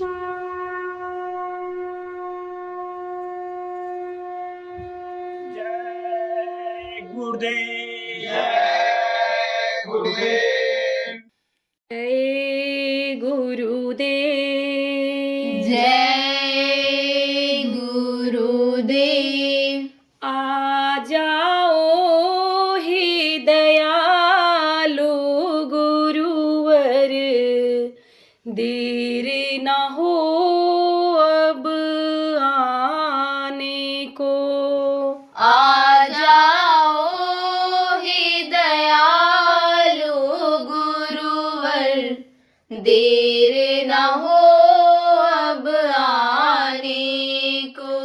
जय गुरुदेव। जय गुरुदेव। जय गुरुदेव। जय गुरुदेव। आ जाओ हे दयालु गुरुवर, देर न हो अब आने को। आ जाओ हे दयालु गुरुवर, देर न हो अब आने को।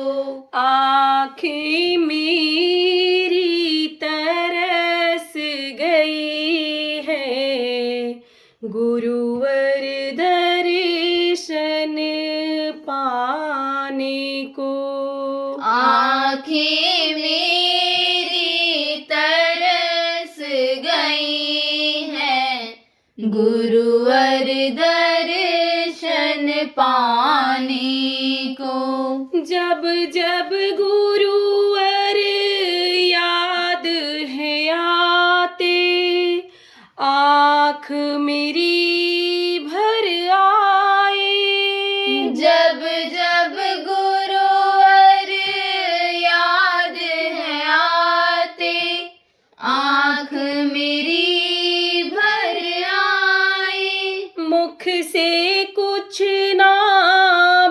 आँखें मेरी तरस गई है गुरुवर दर्शन पाने को। आँखें मेरी तरस गई हैं गुरुवर दर्शन पाने को। जब जब गुरुवर याद है आते, आँख मेरी भर आए। जब जब गुरुवर याद है आते, आँख मेरी भर आए। मुख से कुछ ना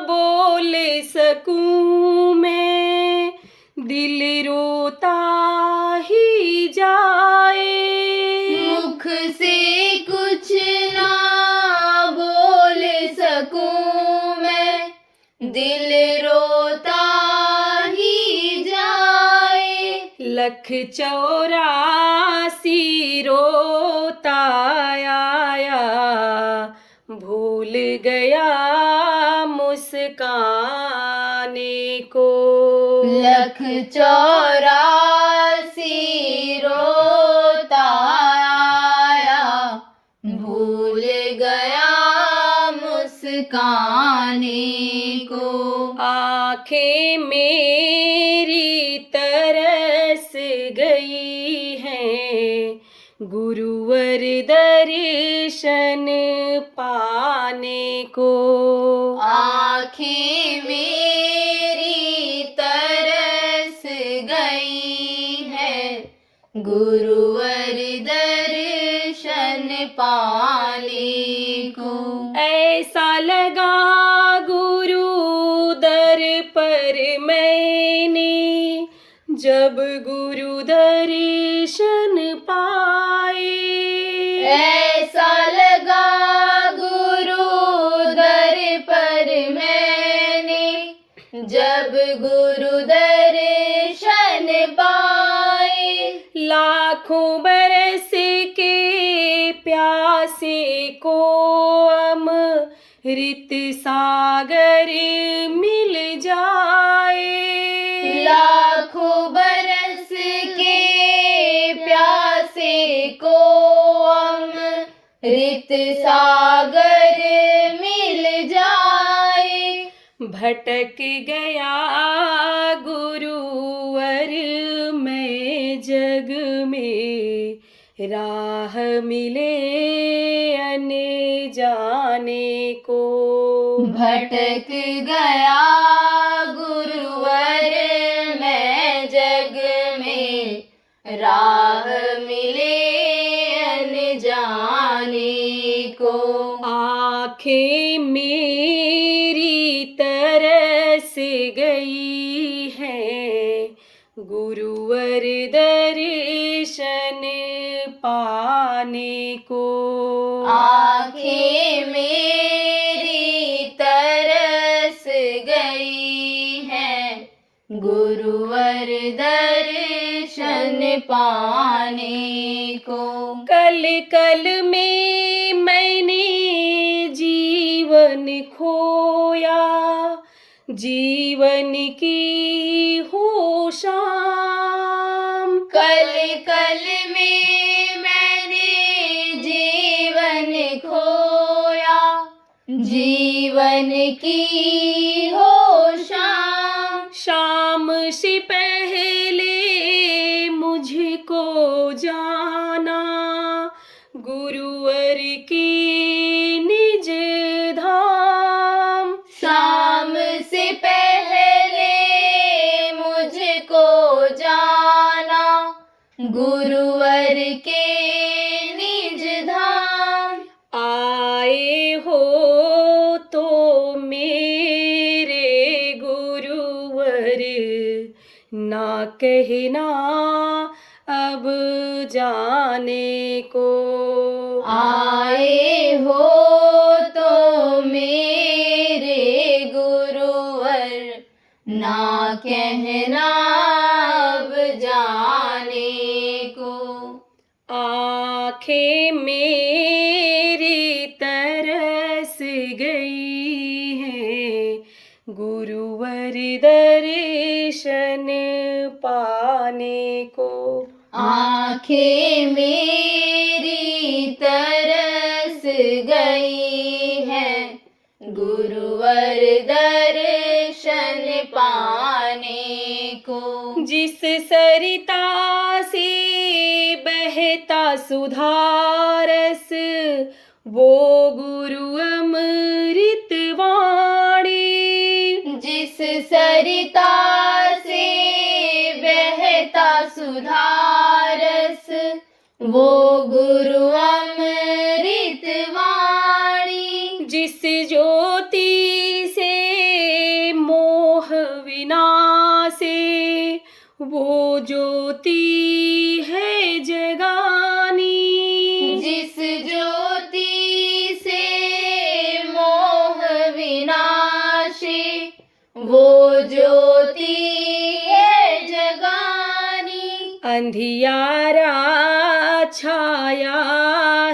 बोल सकूं मैं, दिल रोता ही जाए। मुख से कुछ ना बोल सकूं मैं, दिल रोता ही जाए। 184 रोता आया, भूल गया मुस्काने को। 184 रोता आया, भूल गया मुस्काने को। आँखें मेरी तरस गई हैं गुरुवर दर्शन पाने को। आँखें मेरी तरस गई हैं गुरुवर दर्शन पाने को। ऐसा लगा गुरु दर पर मैंने, जब गुरु दर्शन पाए। ऐसा लगा गुरु दर पर मैंने, जब गुरु दर्शन पाए। लाखों बरस के प्यासे को अमृत सागर मिल जाए। लाखों बरस के प्यासे को अमृत सागर मिल जाए। भटक गया गुरुवर मैं जग में, राह मिले आने जाने को। भटक गया गुरुवर मैं जग में, राह मिले अनजाने को। आँखें मेरी तरस गई हैं गुरुवर दर्शन पाने को। आँखें मेरी तरस गई हैं गुरुवर दर्शन पाने को। कल कल में मैंने जीवन खोया, जीवन की हो शाम। कल कल में मैंने जीवन खोया, जीवन जीवन की हो शाम, शाम से पहले मुझको जाना गुरुवर की निज धाम। शाम से पहले मुझको जाना गुरुवर के निज धाम। आए हो तो मेरे गुरुवर ना कहना अब जाने को। आए हो तो मेरे गुरुवर ना कहना अब जाने को। आँखें मेरी तरस गई हैं गुरुवर दर्शन पाने को। आँखें मेरी तरस गई हैं गुरुवर दर्शन पाने को। जिस सरिता से बहता सुधारस वो गुरु अमृत वाणी। जिस सरिता से बहता सुधारस वो गुरु अमृत वाणी। जिस ज्योति से मोह विनाशे वो ज्योति है जगानी। जिस ज्योति से मोह विनाशे वो ज्योति है जगानी। अंधियारा छाया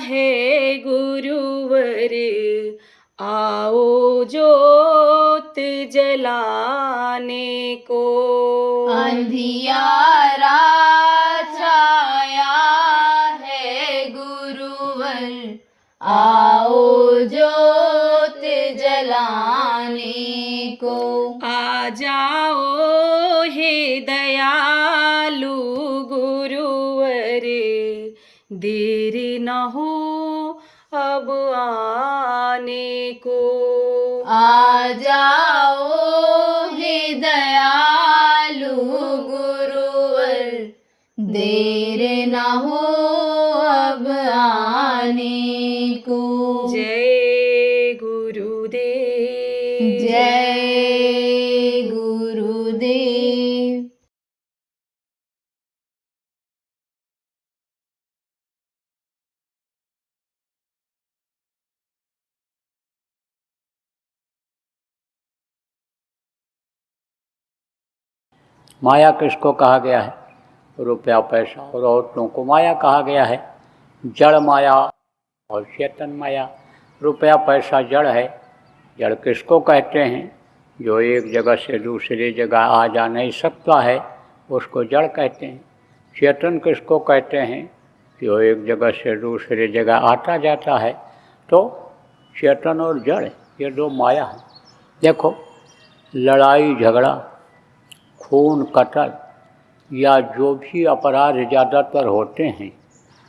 है गुरुवर आओ ज्योत जलाने को। अंधियारा छाया है गुरुवर आओ ज्योत जलाने को। आ जाओ हे दयालु गुरुवर देर न हो अब आने को। आ जाओ हे दयालु गुरुवर देर न हो अब आने को। जय गुरुदेव। जय गुरुदेव। माया किसको कहा गया है? रुपया पैसा और औरतों को माया कहा गया है। जड़ माया और चेतन माया। रुपया पैसा जड़ है। जड़ किसको कहते हैं? जो एक जगह से दूसरी जगह आ जा नहीं सकता है उसको जड़ कहते हैं। चेतन किसको कहते हैं? जो एक जगह से दूसरी जगह आता जाता है। तो चेतन और जड़ ये दो माया है। देखो, लड़ाई झगड़ा, खून कतल या जो भी अपराध ज़्यादातर होते हैं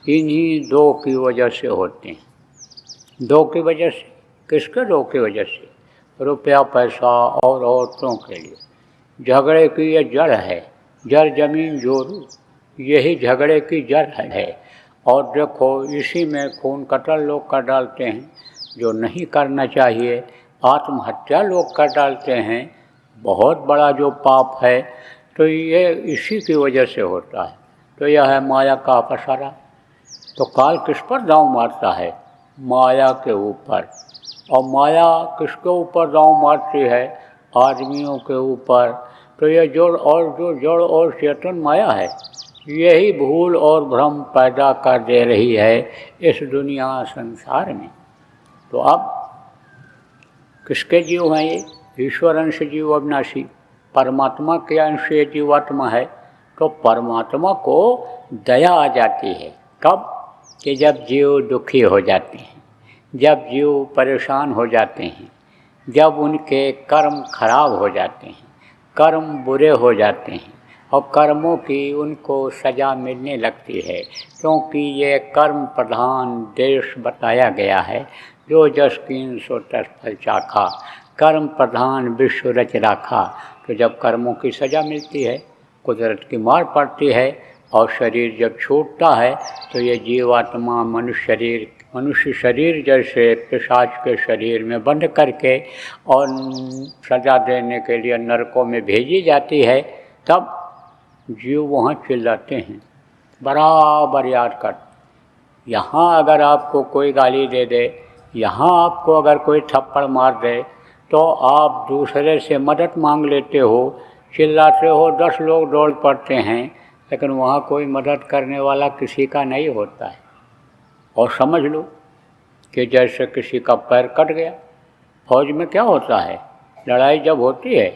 इन्हीं दो की वजह से होते हैं। दो की वजह से। किसके दो की वजह से? रुपया पैसा और औरतों के लिए। झगड़े की ये जड़ है। जड़ जमीन जोरू, यही झगड़े की जड़ है। और देखो, इसी में खून कतल लोग कर डालते हैं जो नहीं करना चाहिए। आत्महत्या लोग कर डालते हैं, बहुत बड़ा जो पाप है। तो ये इसी की वजह से होता है। तो यह है माया का पसारा। तो काल किस पर दांव मारता है? माया के ऊपर। और माया किसके ऊपर दांव मारती है? आदमियों के ऊपर। तो ये जड़ और चेतन माया है, यही भूल और भ्रम पैदा कर दे रही है इस दुनिया संसार में। तो अब किसके जीव हैं ये? ईश्वर अंश जीव अविनाशी, परमात्मा के अंश ये जीवात्मा है। तो परमात्मा को दया आ जाती है। कब? कि जब जीव दुखी हो जाते हैं, जब जीव परेशान हो जाते हैं, जब उनके कर्म खराब हो जाते हैं, कर्म बुरे हो जाते हैं और कर्मों की उनको सज़ा मिलने लगती है, क्योंकि ये कर्म प्रधान देश बताया गया है। जो जस कीन सो तस फल चाखा, कर्म प्रधान विश्व रच राखा। तो जब कर्मों की सज़ा मिलती है, कुदरत की मार पड़ती है और शरीर जब छूटता है तो ये जीवात्मा मनुष्य शरीर जैसे पिशाच के शरीर में बंद करके और सज़ा देने के लिए नरकों में भेजी जाती है। तब जीव वहाँ चिल्लाते हैं, बराबर याद कर। यहाँ अगर आपको कोई गाली दे दे, यहाँ आपको अगर कोई थप्पड़ मार दे, तो आप दूसरे से मदद मांग लेते हो, चिल्लाते हो, 10 लोग दौड़ पड़ते हैं, लेकिन वहाँ कोई मदद करने वाला किसी का नहीं होता है। और समझ लो कि जैसे किसी का पैर कट गया, फौज में क्या होता है, लड़ाई जब होती है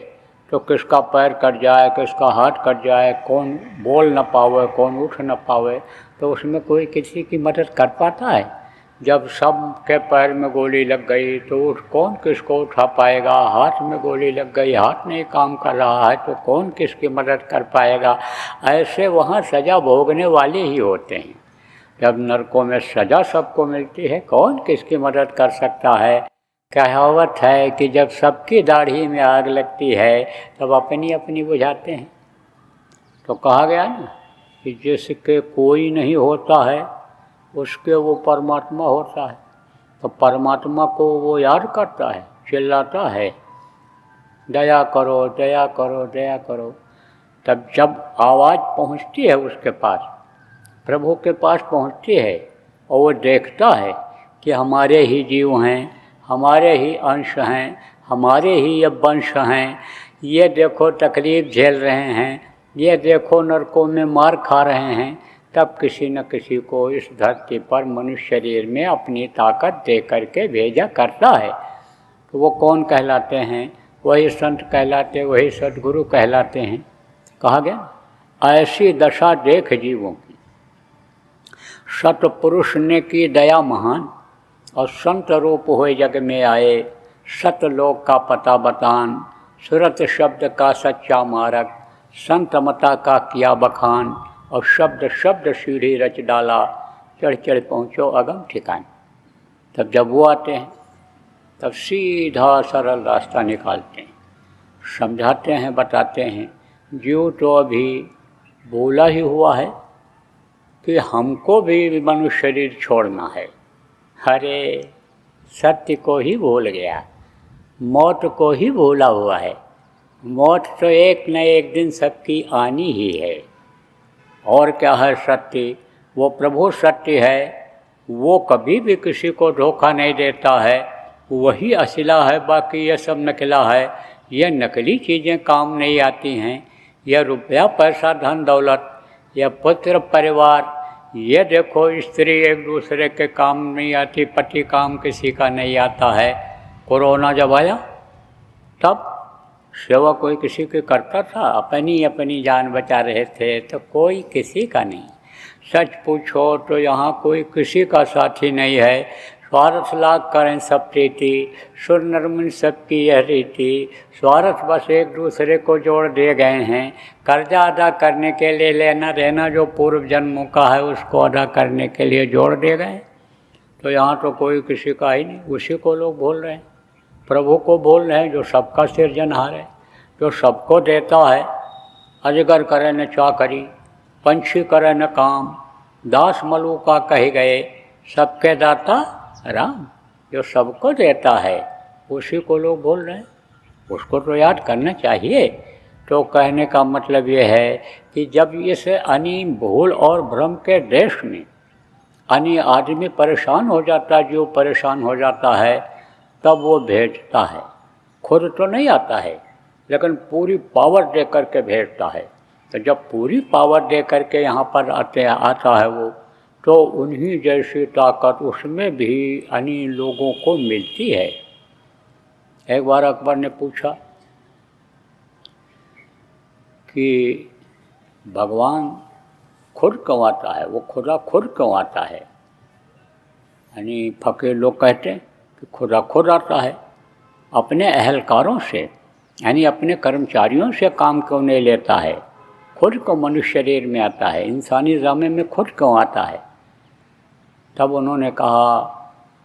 तो किसका पैर कट जाए, किसका हाथ कट जाए, कौन बोल न पावे, कौन उठ न पावे, तो उसमें कोई किसी की मदद कर पाता है। जब सब के पैर में गोली लग गई तो कौन किसको उठा पाएगा, हाथ में गोली लग गई, हाथ नहीं काम कर रहा है तो कौन किसकी मदद कर पाएगा। ऐसे वहाँ सज़ा भोगने वाले ही होते हैं। जब नरकों में सज़ा सबको मिलती है, कौन किसकी मदद कर सकता है। कहावत है कि जब सबकी दाढ़ी में आग लगती है तब अपनी अपनी बुझाते हैं। तो कहा गया ना कि जिसके कोई नहीं होता है उसके वो परमात्मा होता है। तो परमात्मा को वो याद करता है, चिल्लाता है, दया करो, दया करो, दया करो। तब जब आवाज़ पहुंचती है उसके पास, प्रभु के पास पहुंचती है और वो देखता है कि हमारे ही जीव हैं, हमारे ही अंश हैं, हमारे ही ये वंश हैं, ये देखो तकलीफ़ झेल रहे हैं, ये देखो नरकों में मार खा रहे हैं, तब किसी न किसी को इस धरती पर मनुष्य शरीर में अपनी ताकत दे करके भेजा करता है। तो वो कौन कहलाते हैं? वही संत कहलाते, वही सद्गुरु कहलाते हैं। कहा गया ऐसी दशा देख जीवों की, सतपुरुष ने की दया महान, और संत रूप हुए जग में आए, सतलोक का पता बतान, सुरत शब्द का सच्चा मारक, संत मता का किया बखान, और शब्द शब्द सीढ़ी रच डाला, चढ़ चढ़ पहुँचो अगम ठिकान। तब जब वो आते हैं तब सीधा सरल रास्ता निकालते हैं, समझाते हैं, बताते हैं। जीव तो अभी बोला ही हुआ है कि हमको भी मनुष्य शरीर छोड़ना है। अरे सत्य को ही भूल गया, मौत को ही भूला हुआ है। मौत तो एक न एक दिन सबकी आनी ही है। और क्या है सत्य? वो प्रभु सत्य है, वो कभी भी किसी को धोखा नहीं देता है, वही असला है, बाकी ये सब नकला है। ये नकली चीज़ें काम नहीं आती हैं। यह रुपया पैसा धन दौलत, यह पुत्र परिवार, ये देखो स्त्री एक दूसरे के काम नहीं आती, पति काम किसी का नहीं आता है। कोरोना जब आया तब सेवा कोई किसी की करता था? अपनी अपनी जान बचा रहे थे, तो कोई किसी का नहीं। सच पूछो तो यहाँ कोई किसी का साथी नहीं है। स्वार्थ लाग करें सब प्रीति, सुर नरमुन सबकी यह रीति। स्वार्थ बस एक दूसरे को जोड़ दिए गए हैं। कर्जा अदा करने के लिए लेना देना जो पूर्व जन्मों का है उसको अदा करने के लिए जोड़ दिए गए। तो यहाँ तो कोई किसी का ही नहीं, उसी को लोग बोल रहे हैं, प्रभु को बोल रहे हैं जो सबका सिरजनहार है, जो सबको देता है। अजगर करे न चाकरी, पंछी करे न काम, दास मलूका कहे गए, सबके दाता राम। जो सबको देता है उसी को लोग बोल रहे हैं, उसको तो याद करना चाहिए। तो कहने का मतलब ये है कि जब इस अनीम भूल और भ्रम के देश में अनी आदमी परेशान हो जाता है, जो परेशान हो जाता है, तब वो भेजता है। खुद तो नहीं आता है, लेकिन पूरी पावर दे करके भेजता है। तो जब पूरी पावर दे करके यहाँ पर आता है वो, तो उन्हीं जैसी ताकत उसमें भी अन्य लोगों को मिलती है। एक बार अकबर ने पूछा कि भगवान खुद क्यों आता है, वो खुदा खुद क्यों आता है? यानी फकीर लोग कहते हैं कि खुदा खुद आता है। अपने अहलकारों से यानी अपने कर्मचारियों से काम क्यों नहीं लेता है? खुद को मनुष्य शरीर में आता है, इंसानी जामे में खुद क्यों आता है? तब उन्होंने कहा,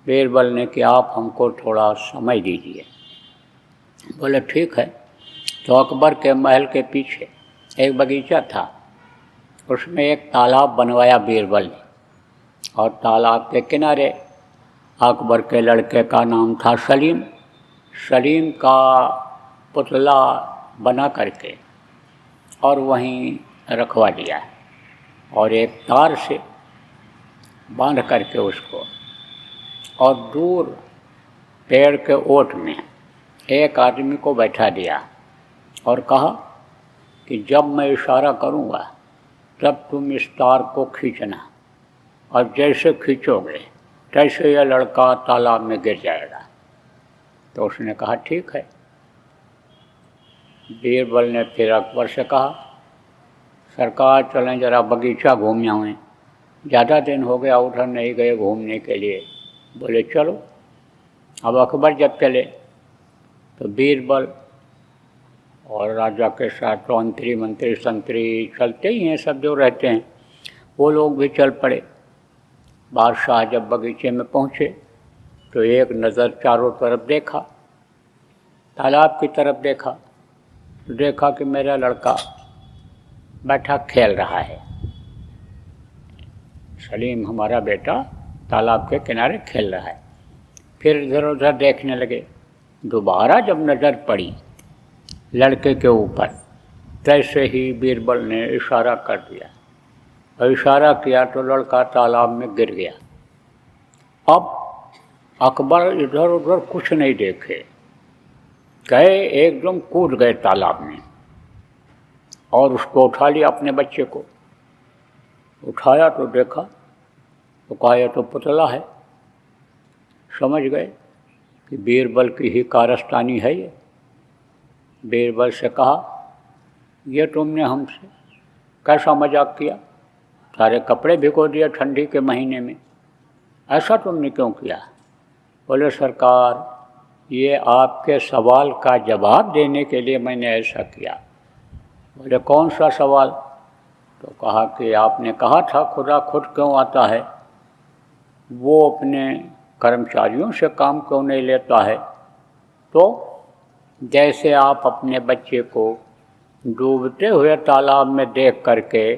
बीरबल ने, कि आप हमको थोड़ा समय दीजिए। बोले ठीक है। तो अकबर के महल के पीछे एक बगीचा था, उसमें एक तालाब बनवाया बीरबल ने, और तालाब के किनारे अकबर के लड़के का नाम था सलीम। सलीम का पुतला बना करके और वहीं रखवा दिया, और एक तार से बांध करके उसको, और दूर पेड़ के ओट में एक आदमी को बैठा दिया और कहा कि जब मैं इशारा करूँगा तब तुम इस तार को खींचना, और जैसे खींचोगे तैसे यह लड़का तालाब में गिर जाएगा। तो उसने कहा ठीक है। बीरबल ने फिर अकबर से कहा, सरकार चलें जरा बगीचा घूम आएं, ज़्यादा दिन हो गया उधर नहीं गए घूमने के लिए। बोले चलो। अब अकबर जब चले तो बीरबल और राजा के साथ तो मंत्री संतरी चलते ही हैं, सब जो रहते हैं वो लोग भी चल पड़े। बादशाह जब बगीचे में पहुँचे तो एक नज़र चारों तरफ देखा, तालाब की तरफ देखा, तो देखा कि मेरा लड़का बैठा खेल रहा है। सलीम हमारा बेटा तालाब के किनारे खेल रहा है। फिर इधर उधर देखने लगे। दोबारा जब नज़र पड़ी लड़के के ऊपर, तैसे ही बीरबल ने इशारा कर दिया, और इशारा किया तो लड़का तालाब में गिर गया। अब अकबर इधर उधर कुछ नहीं देखे, गए एकदम कूद गए तालाब में, और उसको उठा लिया, अपने बच्चे को उठाया तो देखा तो कहा यह तो पुतला है। समझ गए कि बीरबल की ही कारस्तानी है ये। बीरबल से कहा, ये तुमने हमसे कैसा मजाक किया, सारे कपड़े भिगो दिए ठंडी के महीने में, ऐसा तुमने क्यों किया? बोले सरकार, ये आपके सवाल का जवाब देने के लिए मैंने ऐसा किया। बोले कौन सा सवाल? तो कहा कि आपने कहा था खुदा खुद क्यों आता है, वो अपने कर्मचारियों से काम क्यों नहीं लेता है? तो जैसे आप अपने बच्चे को डूबते हुए तालाब में देख करके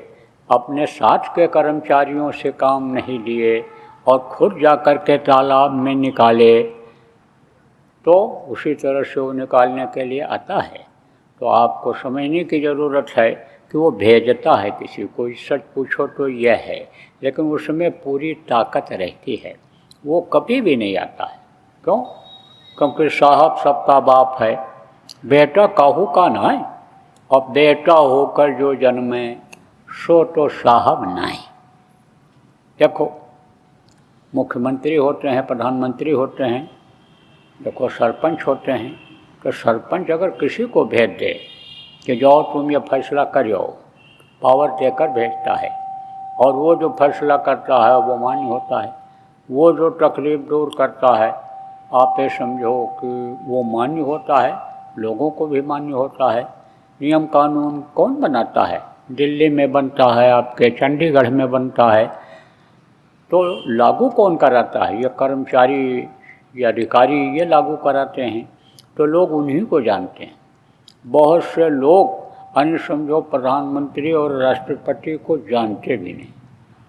अपने साथ के कर्मचारियों से काम नहीं लिए और खुद जा कर के तालाब में निकाले, तो उसी तरह से वो निकालने के लिए आता है। तो आपको समझने की ज़रूरत है कि वो भेजता है किसी को। सच पूछो तो यह है, लेकिन उसमें पूरी ताकत रहती है, वो कभी भी नहीं आता है। क्यों? क्योंकि साहब सबका बाप है, बेटा काहू का ना है, और बेटा होकर जो जन्मे सो तो साहब नहीं। देखो मुख्यमंत्री होते हैं, प्रधानमंत्री होते हैं, देखो सरपंच होते हैं, तो सरपंच अगर किसी को भेज दे कि जाओ तुम ये फैसला कर जाओ, पावर देकर भेजता है, और वो जो फैसला करता है वो मान्य होता है। वो जो तकलीफ दूर करता है, आप ये समझो कि वो मान्य होता है, लोगों को भी मान्य होता है। नियम कानून कौन बनाता है? दिल्ली में बनता है, आपके चंडीगढ़ में बनता है, तो लागू कौन कराता है? ये कर्मचारी या अधिकारी ये लागू कराते हैं, तो लोग उन्हीं को जानते हैं। बहुत से लोग अन्य समझो प्रधानमंत्री और राष्ट्रपति को जानते भी नहीं।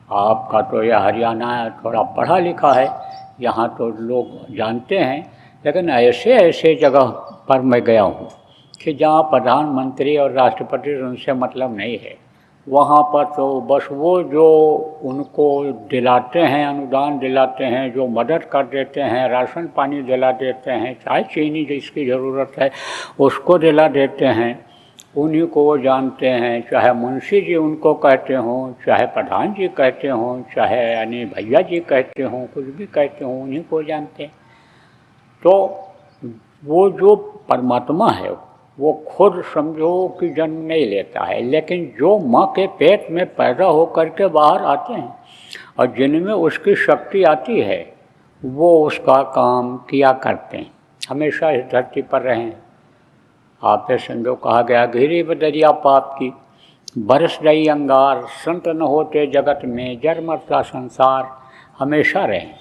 आपका तो यह हरियाणा थोड़ा पढ़ा लिखा है, यहाँ तो लोग जानते हैं, लेकिन ऐसे ऐसे जगह पर मैं गया हूँ कि जहाँ प्रधानमंत्री और राष्ट्रपति उनसे मतलब नहीं है, वहाँ पर तो बस वो जो उनको दिलाते हैं, अनुदान दिलाते हैं, जो मदद कर देते हैं, राशन पानी दिला देते हैं, चाय चीनी जिसकी ज़रूरत है उसको दिला देते हैं, उन्हीं को वो जानते हैं। चाहे मुंशी जी उनको कहते हों, चाहे प्रधान जी कहते हों, चाहे यानी भैया जी कहते हों, कुछ भी कहते हों, उन्हीं को जानते हैं। तो वो जो परमात्मा है वो खुद समझो कि जन्म नहीं लेता है, लेकिन जो माँ के पेट में पैदा हो करके बाहर आते हैं और जिनमें उसकी शक्ति आती है वो उसका काम किया करते हैं। हमेशा इस धरती पर रहें। आप ये समझो कहा गया घिरी बदरिया पाप की बरस रही अंगार, संत न होते जगत में जर मरता संसार। हमेशा रहें,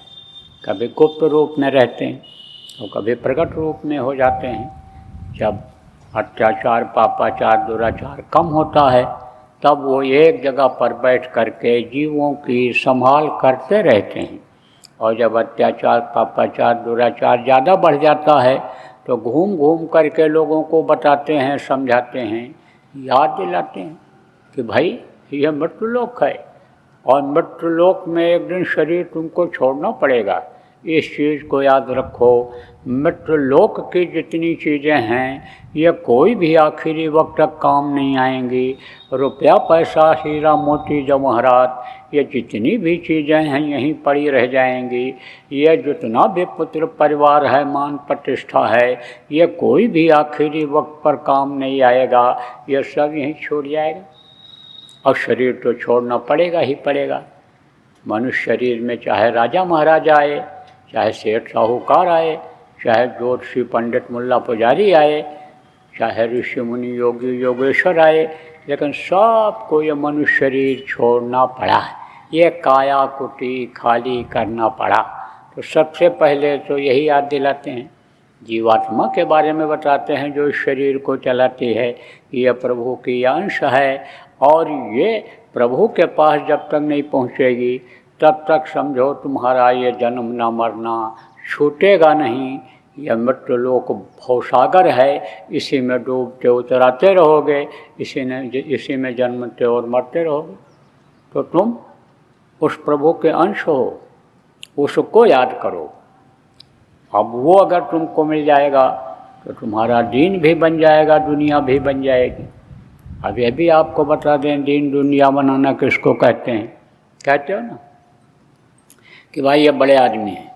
कभी गुप्त रूप में रहते हैं तो कभी प्रकट रूप में हो जाते हैं। जब अत्याचार पापाचार दुराचार कम होता है तब वो एक जगह पर बैठ करके जीवों की संभाल करते रहते हैं, और जब अत्याचार पापाचार दुराचार ज़्यादा बढ़ जाता है तो घूम घूम करके लोगों को बताते हैं, समझाते हैं, याद दिलाते हैं कि भाई यह मृत्युलोक है और मृत्युलोक में एक दिन शरीर तुमको छोड़ना पड़ेगा। इस चीज़ को याद रखो। मृत्युलोक की जितनी चीज़ें हैं ये कोई भी आखिरी वक्त तक काम नहीं आएंगी। रुपया पैसा हीरा मोती जवाहरात ये जितनी भी चीज़ें हैं यहीं पड़ी रह जाएंगी। ये जितना भी पुत्र परिवार है मान प्रतिष्ठा है ये कोई भी आखिरी वक्त पर काम नहीं आएगा, ये सब यहीं छूट जाएगा। और शरीर तो छोड़ना पड़ेगा ही पड़ेगा। मनुष्य शरीर में चाहे राजा महाराजा आए, चाहे सेठ साहूकार आए, चाहे ज्योतिषी पंडित मुल्ला पुजारी आए, चाहे ऋषि मुनि योगी योगेश्वर आए, लेकिन सबको ये मनुष्य शरीर छोड़ना पड़ा है। ये काया कुटी खाली करना पड़ा। तो सबसे पहले तो यही याद दिलाते हैं, जीवात्मा के बारे में बताते हैं जो इस शरीर को चलाती है। यह प्रभु की अंश है और ये प्रभु के पास जब तक नहीं पहुँचेगी तब तक समझो तुम्हारा ये जन्म न मरना छूटेगा नहीं। यह मृत्युलोक भवसागर है, इसी में डूबते उतराते रहोगे, इसी में जन्मते और मरते रहोगे। तो तुम उस प्रभु के अंश हो, उसको याद करो। अब वो अगर तुमको मिल जाएगा तो तुम्हारा दीन भी बन जाएगा, दुनिया भी बन जाएगी। अब ये भी आपको बता दें, दीन दुनिया बनाना किसको कहते हैं? कहते हो ना कि भाई ये बड़े आदमी हैं,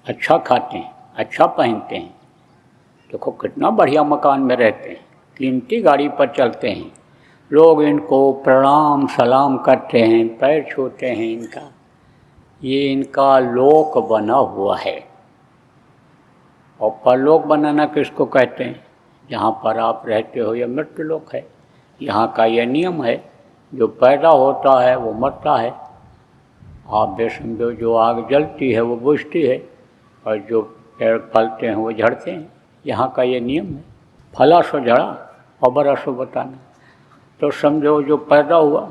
अच्छा खाते हैं, अच्छा पहनते हैं, देखो कितना बढ़िया मकान में रहते हैं, कीमती गाड़ी पर चलते हैं, लोग इनको प्रणाम सलाम करते हैं, पैर छूते हैं इनका। ये इनका लोक बना हुआ है। और परलोक बनाना किसको कहते हैं? जहाँ पर आप रहते हो यह मृत्युलोक है। यहाँ का यह नियम है, जो पैदा होता है वो मरता है। आप भी समझो जो आग जलती है वो बुझती है और जो पेड़ फलते हैं वो झड़ते हैं। यहाँ का ये नियम है, फला सो झड़ा और बरा सो बताना। तो समझो जो पैदा हुआ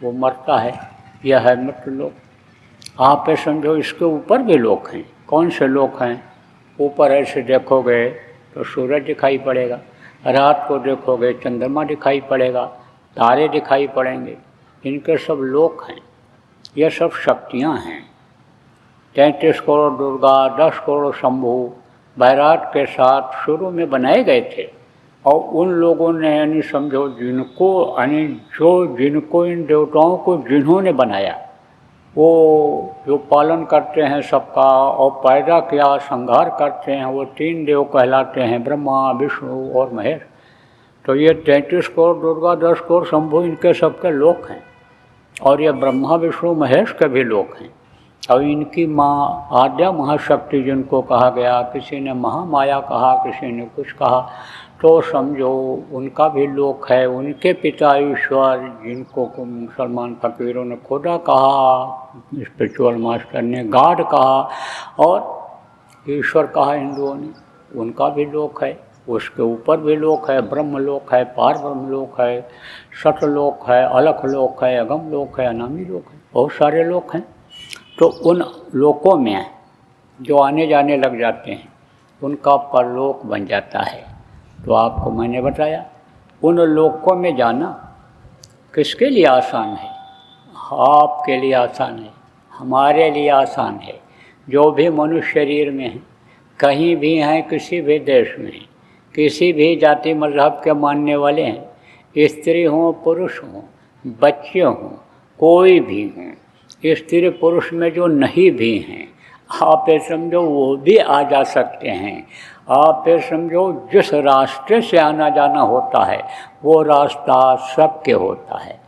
वो मरता है, यह है मृत्युलोक। आप ये समझो इसके ऊपर भी लोक हैं। कौन से लोक हैं? ऊपर ऐसे देखोगे तो सूरज दिखाई पड़ेगा, रात को देखोगे चंद्रमा दिखाई पड़ेगा, तारे दिखाई पड़ेंगे। इनके सब लोक हैं, ये सब शक्तियाँ हैं। 33 करोड़ दुर्गा, 10 करोड़ शंभु बैराट के साथ शुरू में बनाए गए थे। और उन लोगों ने यानी समझो जिनको इन देवताओं को जिन्होंने बनाया वो जो पालन करते हैं सबका और पैदा किया संहार करते हैं, वो 3 देव कहलाते हैं, ब्रह्मा विष्णु और महेश। तो ये 33 करोड़ दुर्गा, 10 करोड़ शंभु इनके सबके लोक हैं। और ये ब्रह्मा विष्णु महेश के भी लोक हैं। और इनकी माँ आद्या महाशक्ति जिनको कहा गया, किसी ने महामाया कहा, किसी ने कुछ कहा, तो समझो उनका भी लोक है। उनके पिता ईश्वर जिनको मुसलमान फकीरों ने खुदा कहा, स्पिरिचुअल मास्टर ने गॉड कहा और ईश्वर कहा हिंदुओं ने, उनका भी लोक है। उसके ऊपर भी लोक है, ब्रह्म लोक है, पार ब्रह्म लोक है, सतलोक है, अलख लोक है, अगम लोक है, अनामी लोक है, बहुत सारे लोक हैं। तो उन लोकों में जो आने जाने लग जाते हैं उनका परलोक बन जाता है। तो आपको मैंने बताया उन लोकों में जाना किसके लिए आसान है? आपके लिए आसान है, हमारे लिए आसान है। जो भी मनुष्य शरीर में हैं, कहीं भी हैं, किसी भी देश में हैं, किसी भी जाति मज़हब के मानने वाले हैं, स्त्री हों पुरुष हों, बच्चे हों, कोई भी हों, स्त्री पुरुष में जो नहीं भी हैं, आप ये समझो वो भी आ जा सकते हैं। आप ये समझो जिस रास्ते से आना जाना होता है वो रास्ता सबके होता है।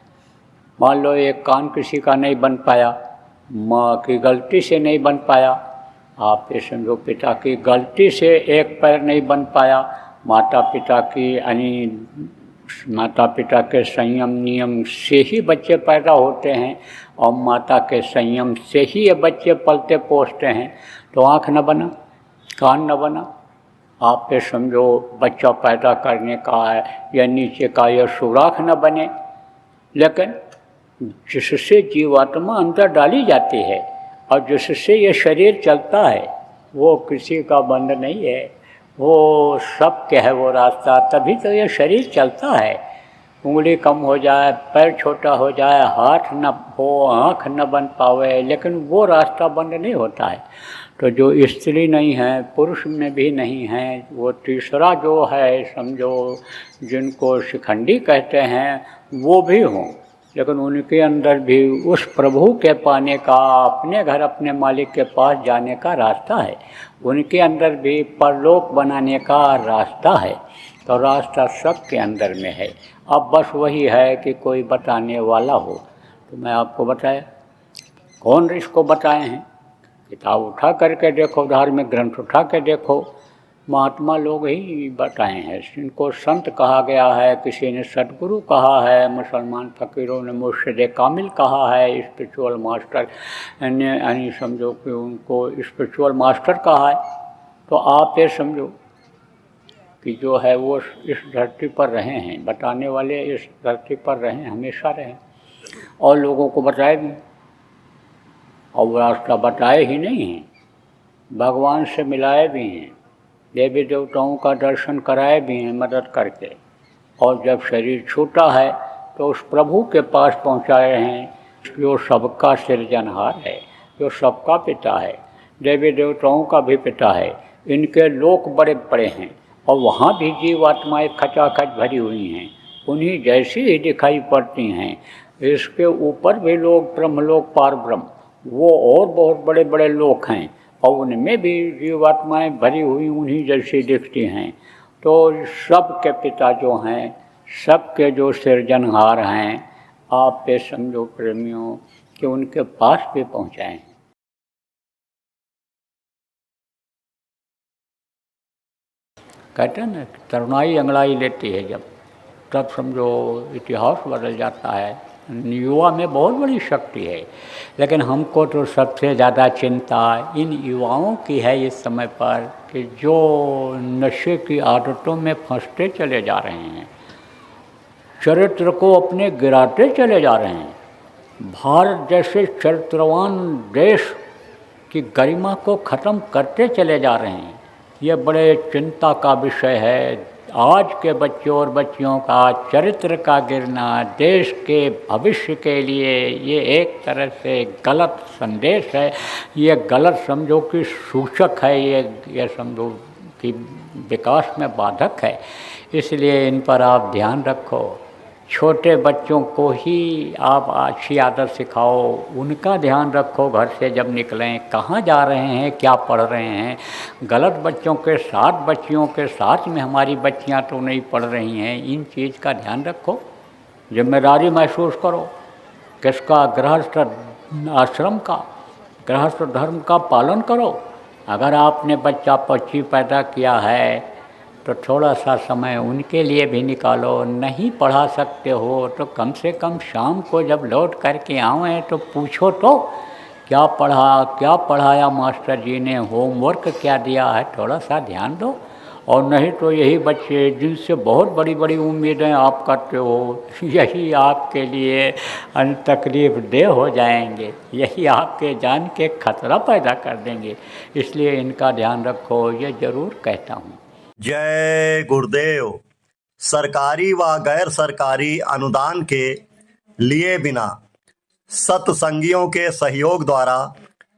मान लो एक कान किसी का नहीं बन पाया, माँ की गलती से नहीं बन पाया, आप ये समझो पिता की गलती से एक पैर नहीं बन पाया, माता पिता के संयम नियम से ही बच्चे पैदा होते हैं और माता के संयम से ही ये बच्चे पलते पोसते हैं। तो आँख न बना, कान न बना, आप ये समझो बच्चा पैदा करने का है या नीचे का या सुराख न बने। लेकिन जिससे जीवात्मा अंदर डाली जाती है और जिससे ये शरीर चलता है वो किसी का बंद नहीं है, वो सबके है वो रास्ता। तभी तो ये शरीर चलता है। उंगली कम हो जाए, पैर छोटा हो जाए, हाथ न हो, आँख न बन पावे, लेकिन वो रास्ता बंद नहीं होता है। तो जो स्त्री नहीं है, पुरुष में भी नहीं है, वो तीसरा जो है समझो जिनको शिखंडी कहते हैं वो भी हों, लेकिन उनके अंदर भी उस प्रभु के पाने का, अपने घर अपने मालिक के पास जाने का रास्ता है। उनके अंदर भी परलोक बनाने का रास्ता है। तो रास्ता सबके अंदर में है। अब बस वही है कि कोई बताने वाला हो। तो मैं आपको बताया, कौन इसको बताए हैं? किताब उठा करके देखो, धार्मिक ग्रंथ उठा के देखो, महात्मा लोग ही बताए हैं। इनको संत कहा गया है, किसी ने सतगुरु कहा है, मुसलमान फ़कीरों ने मुर्शिद कामिल कहा है, स्पिरिचुअल मास्टर यानी समझो कि उनको स्पिरिचुअल मास्टर कहा है। तो आप ये समझो कि जो है वो इस धरती पर रहे हैं, बताने वाले इस धरती पर रहें, हमेशा रहें और लोगों को बताए भी। और वो रास्ता बताए ही नहीं हैं, भगवान से मिलाए भी हैं, देवी देवताओं का दर्शन कराए भी हैं मदद करके। और जब शरीर छूटा है तो उस प्रभु के पास पहुंचाए हैं जो सबका सृजनहार है, जो सबका पिता है, देवी देवताओं का भी पिता है। इनके लोक बड़े बड़े हैं और वहाँ भी जीवात्माएँ खचाखच भरी हुई हैं, उन्हीं जैसी ही दिखाई पड़ती हैं। इसके ऊपर भी लोग ब्रह्मलोक पार ब्रह्म, वो और बहुत बड़े बड़े लोक हैं और उनमें भी जीवात्माएँ भरी हुई उन्हीं जैसी दिखती हैं। तो सब के पिता जो हैं, सबके जो सृजनहार हैं, आप पे समझो प्रेमियों कि उनके पास भी पहुँचाएँ। कहते हैं ना, तरुणाई अंगड़ाई लेती है जब, तब समझो इतिहास बदल जाता है। युवा में बहुत बड़ी शक्ति है, लेकिन हमको तो सबसे ज़्यादा चिंता इन युवाओं की है इस समय पर कि जो नशे की आदतों में फंसते चले जा रहे हैं, चरित्र को अपने गिराते चले जा रहे हैं। भारत जैसे चरित्रवान देश की गरिमा को ख़त्म करते चले जा रहे हैं। ये बड़े चिंता का विषय है। आज के बच्चों और बच्चियों का चरित्र का गिरना देश के भविष्य के लिए ये एक तरह से गलत संदेश है। ये गलत समझो कि सूचक है, ये समझो कि विकास में बाधक है। इसलिए इन पर आप ध्यान रखो। छोटे बच्चों को ही आप अच्छी आदत सिखाओ, उनका ध्यान रखो। घर से जब निकलें कहाँ जा रहे हैं, क्या पढ़ रहे हैं। गलत बच्चों के साथ, बच्चियों के साथ में हमारी बच्चियां तो नहीं पढ़ रही हैं, इन चीज़ का ध्यान रखो। जिम्मेदारी महसूस करो। किसका? गृहस्थ आश्रम का, गृहस्थ धर्म का पालन करो। अगर आपने बच्चा बच्ची पैदा किया है तो थोड़ा सा समय उनके लिए भी निकालो। नहीं पढ़ा सकते हो तो कम से कम शाम को जब लौट करके आएँ तो पूछो तो क्या पढ़ा, क्या पढ़ाया मास्टर जी ने, होमवर्क क्या दिया है, थोड़ा सा ध्यान दो। और नहीं तो यही बच्चे जिनसे बहुत बड़ी बड़ी उम्मीदें आप करते हो, यही आपके लिए तकलीफ देह हो जाएंगे, यही आपके जान के खतरा पैदा कर देंगे। इसलिए इनका ध्यान रखो, ये ज़रूर कहता हूँ। जय गुरुदेव। सरकारी व गैर सरकारी अनुदान के लिए बिना सत्संगियों के सहयोग द्वारा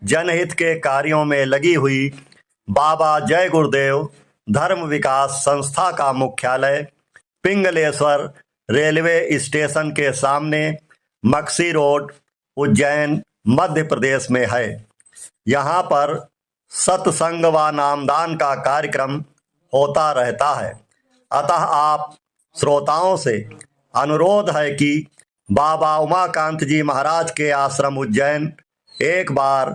जनहित के कार्यों में लगी हुई बाबा जय गुरुदेव धर्म विकास संस्था का मुख्यालय पिंगलेश्वर रेलवे स्टेशन के सामने मक्सी रोड, उज्जैन, मध्य प्रदेश में है। यहाँ पर सत्संग व नामदान का कार्यक्रम होता रहता है। अतः आप श्रोताओं से अनुरोध है कि बाबा उमाकांत जी महाराज के आश्रम उज्जैन एक बार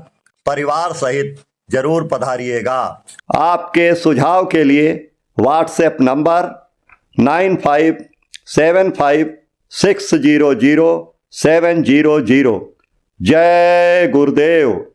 परिवार सहित जरूर पधारिएगा। आपके सुझाव के लिए व्हाट्सएप नंबर 9575600700। जय गुरुदेव।